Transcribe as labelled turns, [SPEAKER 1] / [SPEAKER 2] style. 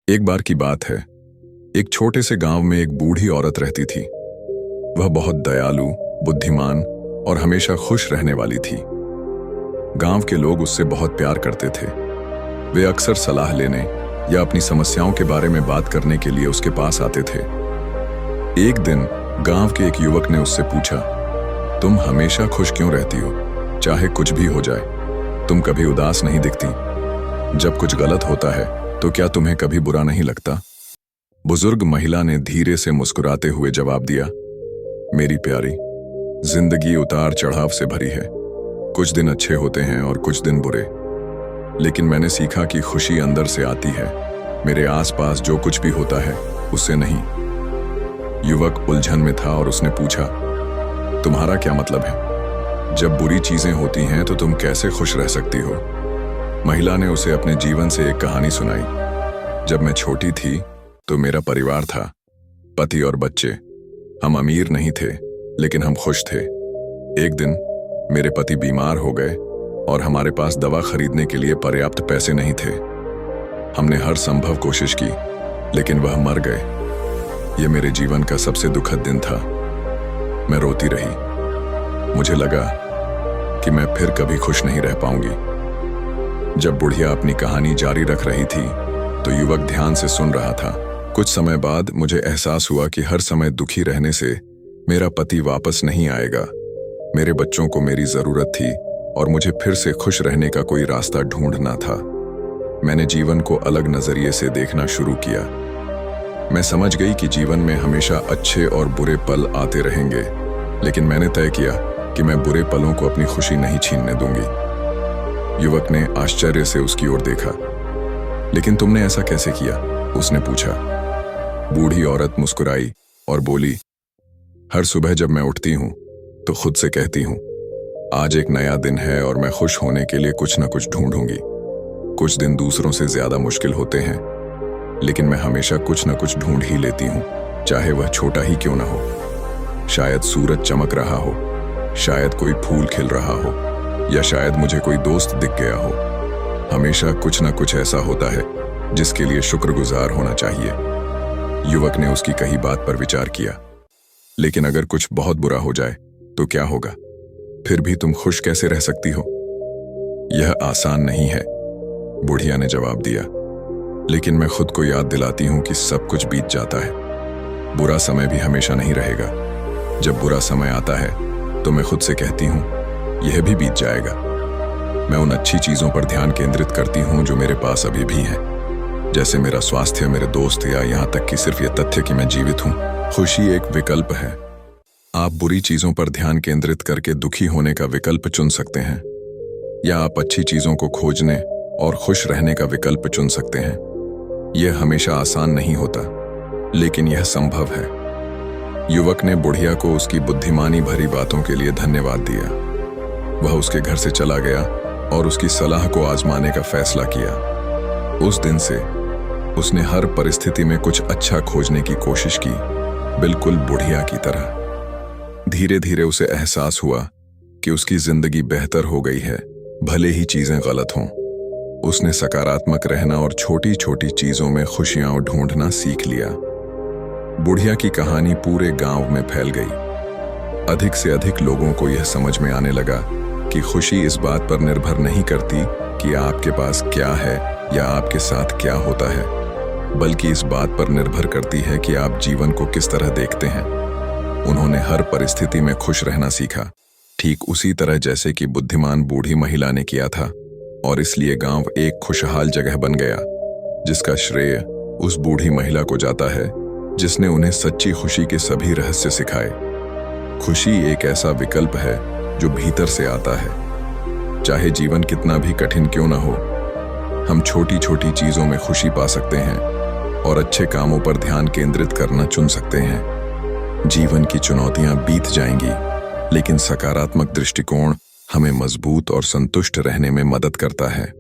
[SPEAKER 1] एक बार की बात है। एक छोटे से गांव में एक बूढ़ी औरत रहती थी। वह बहुत दयालु, बुद्धिमान और हमेशा खुश रहने वाली थी। गांव के लोग उससे बहुत प्यार करते थे। वे अक्सर सलाह लेने या अपनी समस्याओं के बारे में बात करने के लिए उसके पास आते थे। एक दिन गांव के एक युवक ने उससे पूछा, तुम हमेशा खुश क्यों रहती हो? चाहे कुछ भी हो जाए, तुम कभी उदास नहीं दिखती। जब कुछ गलत होता है तो क्या तुम्हें कभी बुरा नहीं लगता? बुजुर्ग महिला ने धीरे से मुस्कुराते हुए जवाब दिया, मेरी प्यारी, जिंदगी उतार चढ़ाव से भरी है। कुछ दिन अच्छे होते हैं और कुछ दिन बुरे, लेकिन मैंने सीखा कि खुशी अंदर से आती है, मेरे आसपास जो कुछ भी होता है उससे नहीं। युवक उलझन में था और उसने पूछा, तुम्हारा क्या मतलब है? जब बुरी चीजें होती हैं तो तुम कैसे खुश रह सकती हो? महिला ने उसे अपने जीवन से एक कहानी सुनाई। जब मैं छोटी थी तो मेरा परिवार था, पति और बच्चे। हम अमीर नहीं थे, लेकिन हम खुश थे। एक दिन मेरे पति बीमार हो गए और हमारे पास दवा खरीदने के लिए पर्याप्त पैसे नहीं थे। हमने हर संभव कोशिश की, लेकिन वह मर गए। यह मेरे जीवन का सबसे दुखद दिन था। मैं रोती रही। मुझे लगा कि मैं फिर कभी खुश नहीं रह पाऊंगी। जब बुढ़िया अपनी कहानी जारी रख रही थी तो युवक ध्यान से सुन रहा था। कुछ समय बाद मुझे एहसास हुआ कि हर समय दुखी रहने से मेरा पति वापस नहीं आएगा। मेरे बच्चों को मेरी जरूरत थी और मुझे फिर से खुश रहने का कोई रास्ता ढूंढना था। मैंने जीवन को अलग नजरिए से देखना शुरू किया। मैं समझ गई कि जीवन में हमेशा अच्छे और बुरे पल आते रहेंगे, लेकिन मैंने तय किया कि मैं बुरे पलों को अपनी खुशी नहीं छीनने दूंगी। युवक ने आश्चर्य से उसकी ओर देखा। लेकिन तुमने ऐसा कैसे किया? उसने पूछा। बूढ़ी औरत मुस्कुराई और बोली, हर सुबह जब मैं उठती हूं तो खुद से कहती हूं, आज एक नया दिन है और मैं खुश होने के लिए कुछ न कुछ ढूंढूंगी। कुछ दिन दूसरों से ज्यादा मुश्किल होते हैं, लेकिन मैं हमेशा कुछ न कुछ ढूंढ ही लेती हूं, चाहे वह छोटा ही क्यों न हो। शायद सूरज चमक रहा हो, शायद कोई फूल खिल रहा हो, या शायद मुझे कोई दोस्त दिख गया हो। हमेशा कुछ ना कुछ ऐसा होता है जिसके लिए शुक्रगुजार होना चाहिए। युवक ने उसकी कही बात पर विचार किया। लेकिन अगर कुछ बहुत बुरा हो जाए तो क्या होगा? फिर भी तुम खुश कैसे रह सकती हो? यह आसान नहीं है, बुढ़िया ने जवाब दिया। लेकिन मैं खुद को याद दिलाती हूं कि सब कुछ बीत जाता है। बुरा समय भी हमेशा नहीं रहेगा। जब बुरा समय आता है तो मैं खुद से कहती हूं, यह भी बीत जाएगा। मैं उन अच्छी चीजों पर ध्यान केंद्रित करती हूं जो मेरे पास अभी भी हैं, जैसे मेरा स्वास्थ्य, मेरे दोस्त, या यहां तक कि सिर्फ यह तथ्य कि मैं जीवित हूं। खुशी एक विकल्प है। आप बुरी चीजों पर ध्यान केंद्रित करके दुखी होने का विकल्प चुन सकते हैं, या आप अच्छी चीजों को खोजने और खुश रहने का विकल्प चुन सकते हैं। यह हमेशा आसान नहीं होता, लेकिन यह संभव है। युवक ने बुढ़िया को उसकी बुद्धिमानी भरी बातों के लिए धन्यवाद दिया। वह उसके घर से चला गया और उसकी सलाह को आजमाने का फैसला किया। उस दिन से उसने हर परिस्थिति में कुछ अच्छा खोजने की कोशिश की, बिल्कुल बुढ़िया की तरह। धीरे धीरे उसे एहसास हुआ कि उसकी जिंदगी बेहतर हो गई है, भले ही चीजें गलत हों। उसने सकारात्मक रहना और छोटी छोटी चीजों में खुशियां ढूंढना सीख लिया। बुढ़िया की कहानी पूरे गांव में फैल गई। अधिक से अधिक लोगों को यह समझ में आने लगा कि खुशी इस बात पर निर्भर नहीं करती कि आपके पास क्या है या आपके साथ क्या होता है, बल्कि इस बात पर निर्भर करती है कि आप जीवन को किस तरह देखते हैं। उन्होंने हर परिस्थिति में खुश रहना सीखा, ठीक उसी तरह जैसे कि बुद्धिमान बूढ़ी महिला ने किया था, और इसलिए गांव एक खुशहाल जगह बन गया, जिसका श्रेय उस बूढ़ी महिला को जाता है जिसने उन्हें सच्ची खुशी के सभी रहस्य सिखाए। खुशी एक ऐसा विकल्प है जो भीतर से आता है। चाहे जीवन कितना भी कठिन क्यों ना हो, हम छोटी छोटी चीजों में खुशी पा सकते हैं और अच्छे कामों पर ध्यान केंद्रित करना चुन सकते हैं। जीवन की चुनौतियां बीत जाएंगी, लेकिन सकारात्मक दृष्टिकोण हमें मजबूत और संतुष्ट रहने में मदद करता है।